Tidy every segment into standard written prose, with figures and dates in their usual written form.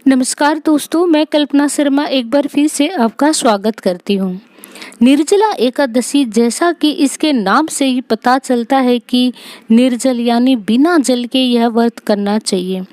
नमस्कार दोस्तों, मैं कल्पना शर्मा एक बार फिर से आपका स्वागत करती हूँ। निर्जला एकादशी, जैसा कि इसके नाम से ही पता चलता है कि निर्जल यानी बिना जल के यह व्रत करना चाहिए।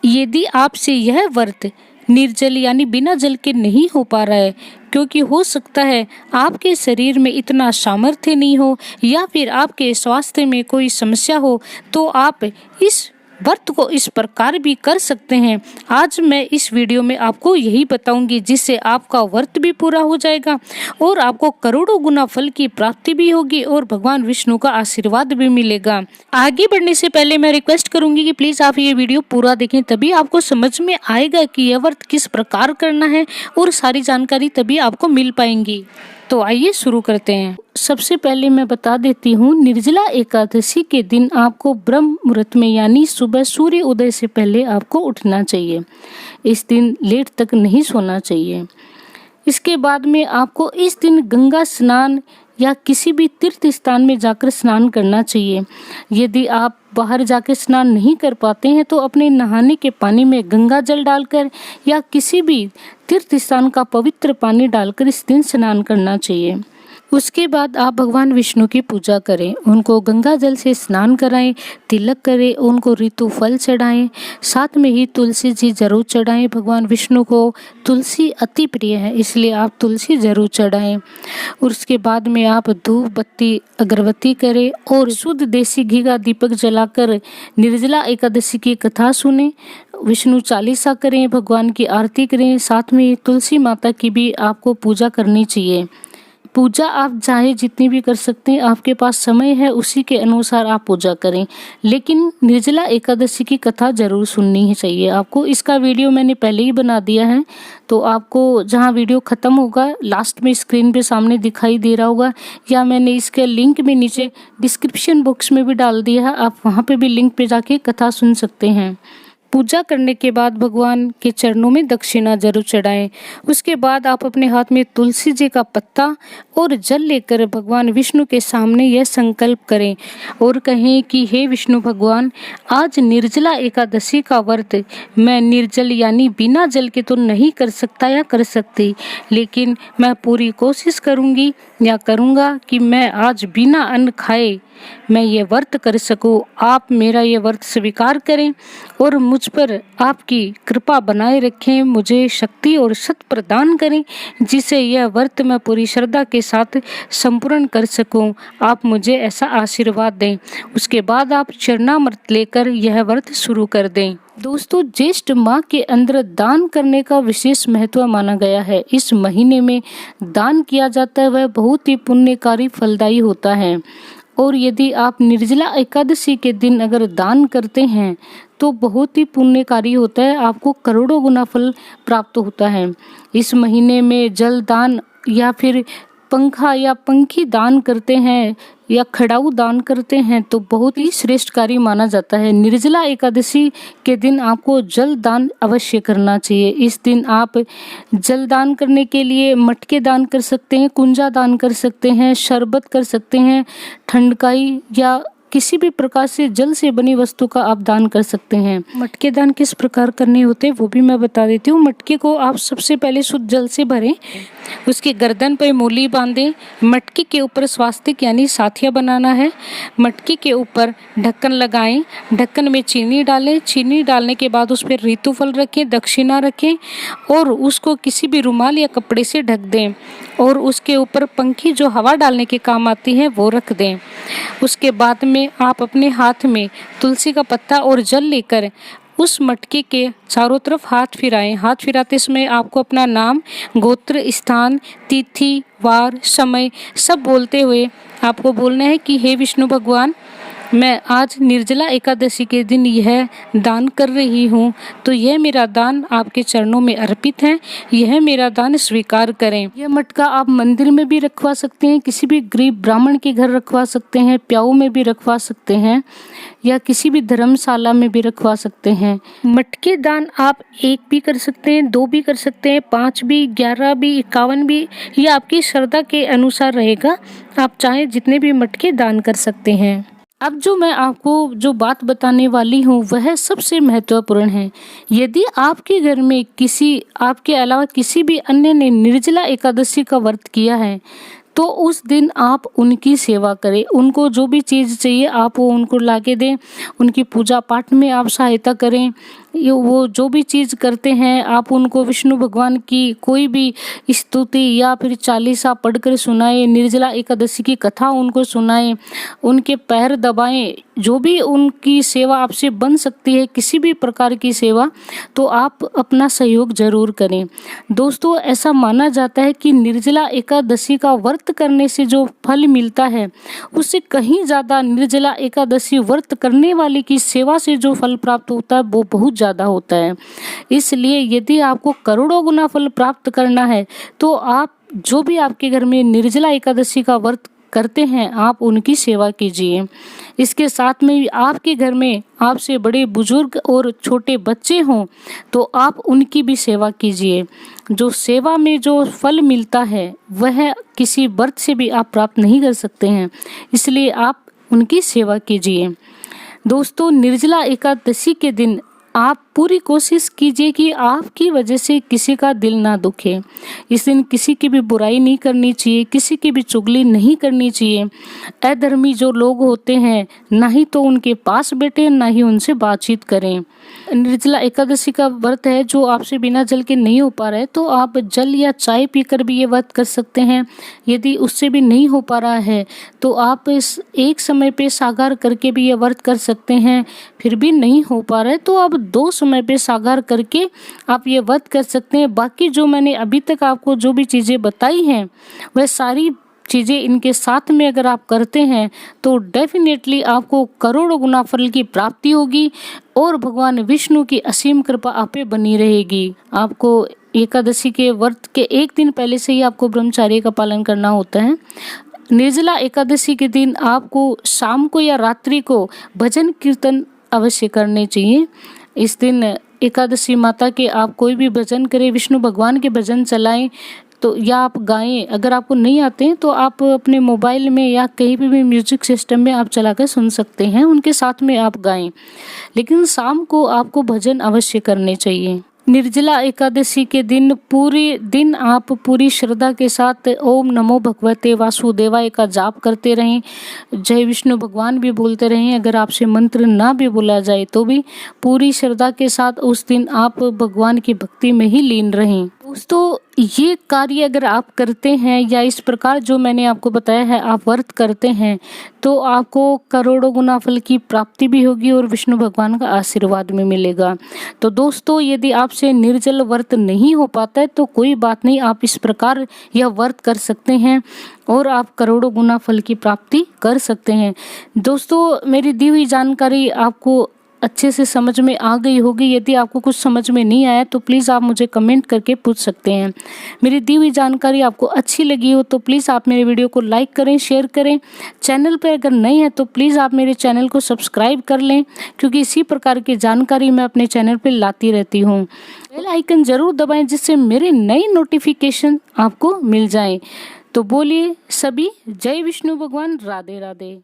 यदि आपसे यह व्रत निर्जल यानी बिना जल के नहीं हो पा रहा है, क्योंकि हो सकता है आपके शरीर में इतना सामर्थ्य नहीं हो या फिर आपके स्वास्थ्य में कोई समस्या हो, तो आप इस व्रत को इस प्रकार भी कर सकते हैं। आज मैं इस वीडियो में आपको यही बताऊंगी, जिससे आपका व्रत भी पूरा हो जाएगा और आपको करोड़ों गुना फल की प्राप्ति भी होगी और भगवान विष्णु का आशीर्वाद भी मिलेगा। आगे बढ़ने से पहले मैं रिक्वेस्ट करूंगी कि प्लीज आप ये वीडियो पूरा देखें, तभी आपको समझ में आएगा कि यह व्रत किस प्रकार करना है और सारी जानकारी तभी आपको मिल पाएंगी। तो आइए शुरू करते हैं। सबसे पहले मैं बता देती हूँ, निर्जला एकादशी के दिन आपको ब्रह्म मुहूर्त में यानी सुबह सूर्य उदय से पहले आपको उठना चाहिए। इस दिन लेट तक नहीं सोना चाहिए। इसके बाद में आपको इस दिन गंगा स्नान या किसी भी तीर्थ स्थान में जाकर स्नान करना चाहिए। यदि आप बाहर जाकर स्नान नहीं कर पाते हैं, तो अपने नहाने के पानी में गंगा जल डालकर या किसी भी तीर्थ स्थान का पवित्र पानी डालकर इस दिन स्नान करना चाहिए। उसके बाद आप भगवान विष्णु की पूजा करें, उनको गंगा जल से स्नान कराएं, तिलक करें, उनको ऋतु फल चढ़ाएं, साथ में ही तुलसी जी जरूर चढ़ाएं। भगवान विष्णु को तुलसी अति प्रिय है, इसलिए आप तुलसी जरूर चढ़ाएं। और उसके बाद में आप धूप बत्ती अगरबत्ती करें और शुद्ध देसी घी का दीपक जलाकर निर्जला एकादशी की कथा सुने, विष्णु चालीसा करें, भगवान की आरती करें। साथ में तुलसी माता की भी आपको पूजा करनी चाहिए। पूजा आप चाहे जितनी भी कर सकते हैं, आपके पास समय है उसी के अनुसार आप पूजा करें, लेकिन निर्जला एकादशी की कथा जरूर सुननी ही चाहिए आपको। इसका वीडियो मैंने पहले ही बना दिया है, तो आपको जहां वीडियो खत्म होगा लास्ट में स्क्रीन पे सामने दिखाई दे रहा होगा, या मैंने इसके लिंक भी नीचे डिस्क्रिप्शन बॉक्स में भी डाल दिया है, आप वहां पे भी लिंक पे जाके कथा सुन सकते हैं। पूजा करने के बाद भगवान के चरणों में दक्षिणा जरूर चढ़ाएं। उसके बाद आप अपने हाथ में तुलसी जी का पत्ता और जल लेकर भगवान विष्णु के सामने यह संकल्प करें और कहें कि हे विष्णु भगवान, आज निर्जला एकादशी का व्रत मैं निर्जल यानी बिना जल के तो नहीं कर सकता या कर सकती, लेकिन मैं पूरी कोशिश करूंगी या करूंगा कि मैं आज बिना अन्न खाए मैं ये व्रत कर सकूं। आप मेरा ये व्रत स्वीकार करें और मुझ पर आपकी कृपा बनाए रखें, मुझे शक्ति और सत प्रदान करें, जिससे यह व्रत मैं पूरी श्रद्धा के साथ संपूर्ण कर सकूं। आप मुझे ऐसा आशीर्वाद दें। उसके बाद आप चरणामृत लेकर यह व्रत शुरू कर दें। दोस्तों, ज्येष्ठ माह के अंदर दान करने का विशेष महत्व माना गया है। इस महीने में दान किया जाता है, वह बहुत ही पुण्यकारी फलदायी होता है। और यदि आप निर्जला एकादशी के दिन अगर दान करते हैं तो बहुत ही पुण्यकारी होता है, आपको करोड़ों गुना फल प्राप्त होता है। इस महीने में जल दान या फिर पंखा या पंखी दान करते हैं या खड़ाऊ दान करते हैं तो बहुत ही श्रेष्ठ कार्य माना जाता है। निर्जला एकादशी के दिन आपको जल दान अवश्य करना चाहिए। इस दिन आप जल दान करने के लिए मटके दान कर सकते हैं, कुंजा दान कर सकते हैं, शरबत कर सकते हैं, ठंडकाई या किसी भी प्रकार से जल से बनी वस्तु का आप दान कर सकते हैं। मटके दान किस प्रकार करने होते हैं वो भी मैं बता देती हूँ। मटके को आप सबसे पहले शुद्ध जल से भरें, उसके गर्दन पर मूली बांधें, मटके के ऊपर स्वास्तिक यानी साथिया बनाना है, मटके के ऊपर ढक्कन लगाएं, ढक्कन में चीनी डालें, चीनी डालने के बाद उस पर ऋतु फल रखें, दक्षिणा रखें और उसको किसी भी रुमाल या कपड़े से ढक दें और उसके ऊपर पंखी जो हवा डालने के काम आती है वो रख दें। उसके बाद में आप अपने हाथ में तुलसी का पत्ता और जल लेकर उस मटके के चारों तरफ हाथ फिराएं। हाथ फिराते समय आपको अपना नाम, गोत्र, स्थान, तिथि, वार, समय सब बोलते हुए आपको बोलना है कि हे विष्णु भगवान, मैं आज निर्जला एकादशी के दिन यह दान कर रही हूँ, तो यह मेरा दान आपके चरणों में अर्पित है, यह मेरा दान स्वीकार करें। यह मटका आप मंदिर में भी रखवा सकते हैं, किसी भी गरीब ब्राह्मण के घर रखवा सकते हैं, प्याऊ में भी रखवा सकते हैं या किसी भी धर्मशाला में भी रखवा सकते हैं। मटके दान आप 1 भी कर सकते हैं, 2 भी कर सकते हैं, 5 भी, 11 भी, 51 भी, यह आपकी श्रद्धा के अनुसार रहेगा। आप चाहे जितने भी मटके दान कर सकते हैं। अब जो मैं आपको जो बात बताने वाली हूँ वह सबसे महत्वपूर्ण है। यदि आपके घर में किसी आपके अलावा किसी भी अन्य ने निर्जला एकादशी का व्रत किया है तो उस दिन आप उनकी सेवा करें। उनको जो भी चीज़ चाहिए आप वो उनको ला के दें। उनकी पूजा पाठ में आप सहायता करें। वो जो भी चीज़ करते हैं आप उनको विष्णु भगवान की कोई भी स्तुति या फिर चालीसा पढ़कर सुनाएं। निर्जला एकादशी की कथा उनको सुनाएं, उनके पैर दबाएं। जो भी उनकी सेवा आपसे बन सकती है, किसी भी प्रकार की सेवा, तो आप अपना सहयोग जरूर करें। दोस्तों, ऐसा माना जाता है कि निर्जला एकादशी का व्रत करने से जो फल मिलता है उससे कहीं ज़्यादा निर्जला एकादशी व्रत करने वाले की सेवा से जो फल प्राप्त होता है वो बहुत ज़्यादा होता है। इसलिए यदि आपको करोड़ों गुना फल प्राप्त करना है तो आप जो भी आपके घर में निर्जला एकादशी का व्रत करते हैं आप उनकी सेवा कीजिए। इसके साथ में आपके घर में आपसे बड़े बुजुर्ग और छोटे बच्चे हों तो आप उनकी भी सेवा कीजिए। जो सेवा में जो फल मिलता है वह किसी व्रत से भी आप प्राप्त नहीं कर सकते हैं, इसलिए आप उनकी सेवा कीजिए। दोस्तों, निर्जला एकादशी के दिन आप पूरी कोशिश कीजिए कि आपकी वजह से किसी का दिल ना दुखे। इस दिन किसी की भी बुराई नहीं करनी चाहिए, किसी की भी चुगली नहीं करनी चाहिए। अधर्मी जो लोग होते हैं ना ही तो उनके पास बैठे ना ही उनसे बातचीत करें। निर्जला एकादशी का व्रत है जो आपसे बिना जल के नहीं हो पा रहा है तो आप जल या चाय पीकर भी ये व्रत कर सकते हैं। यदि उससे भी नहीं हो पा रहा है तो आप इस एक समय पे सागार करके भी ये व्रत कर सकते हैं। फिर भी नहीं हो पा रहा है तो आप 2 समय पे सागार करके आप ये व्रत कर सकते हैं। बाकी जो मैंने अभी तक आपको जो भी चीज़ें बताई हैं वह सारी चीज़ें इनके साथ में अगर आप करते हैं तो डेफिनेटली आपको करोड़ों गुना फल की प्राप्ति होगी और भगवान विष्णु की असीम कृपा आप पे बनी रहेगी। आपको एकादशी के व्रत के एक दिन पहले से ही आपको ब्रह्मचर्य का पालन करना होता है। निर्जला एकादशी के दिन आपको शाम को या रात्रि को भजन कीर्तन अवश्य करने चाहिए। इस दिन एकादशी माता के आप कोई भी भजन करें, विष्णु भगवान के भजन चलाएं तो या आप गाएं। अगर आपको नहीं आते हैं तो आप अपने मोबाइल में या कहीं भी म्यूजिक सिस्टम में आप चलाकर सुन सकते हैं, उनके साथ में आप गाएं। लेकिन शाम को आपको भजन अवश्य करने चाहिए। निर्जला एकादशी के दिन पूरे दिन आप पूरी श्रद्धा के साथ ओम नमो भगवते वासुदेवाय का जाप करते रहें, जय विष्णु भगवान भी बोलते रहें। अगर आपसे मंत्र ना भी बोला जाए तो भी पूरी श्रद्धा के साथ उस दिन आप भगवान की भक्ति में ही लीन रहें। दोस्तों, ये कार्य अगर आप करते हैं या इस प्रकार जो मैंने आपको बताया है आप व्रत करते हैं तो आपको करोड़ों गुना फल की प्राप्ति भी होगी और विष्णु भगवान का आशीर्वाद भी मिलेगा। तो दोस्तों, यदि आपसे निर्जल व्रत नहीं हो पाता है तो कोई बात नहीं, आप इस प्रकार यह व्रत कर सकते हैं और आप करोड़ों गुना फल की प्राप्ति कर सकते हैं। दोस्तों, मेरी दी हुई जानकारी आपको अच्छे से समझ में आ गई होगी। यदि आपको कुछ समझ में नहीं आया तो प्लीज़ आप मुझे कमेंट करके पूछ सकते हैं। मेरी दी हुई जानकारी आपको अच्छी लगी हो तो प्लीज़ आप मेरे वीडियो को लाइक करें, शेयर करें। चैनल पर अगर नहीं है तो प्लीज़ आप मेरे चैनल को सब्सक्राइब कर लें, क्योंकि इसी प्रकार की जानकारी मैं अपने चैनल पर लाती रहती हूँ। बेल आइकन ज़रूर दबाएं जिससे मेरे नई नोटिफिकेशन आपको मिल जाए। तो बोलिए सभी जय विष्णु भगवान, राधे राधे।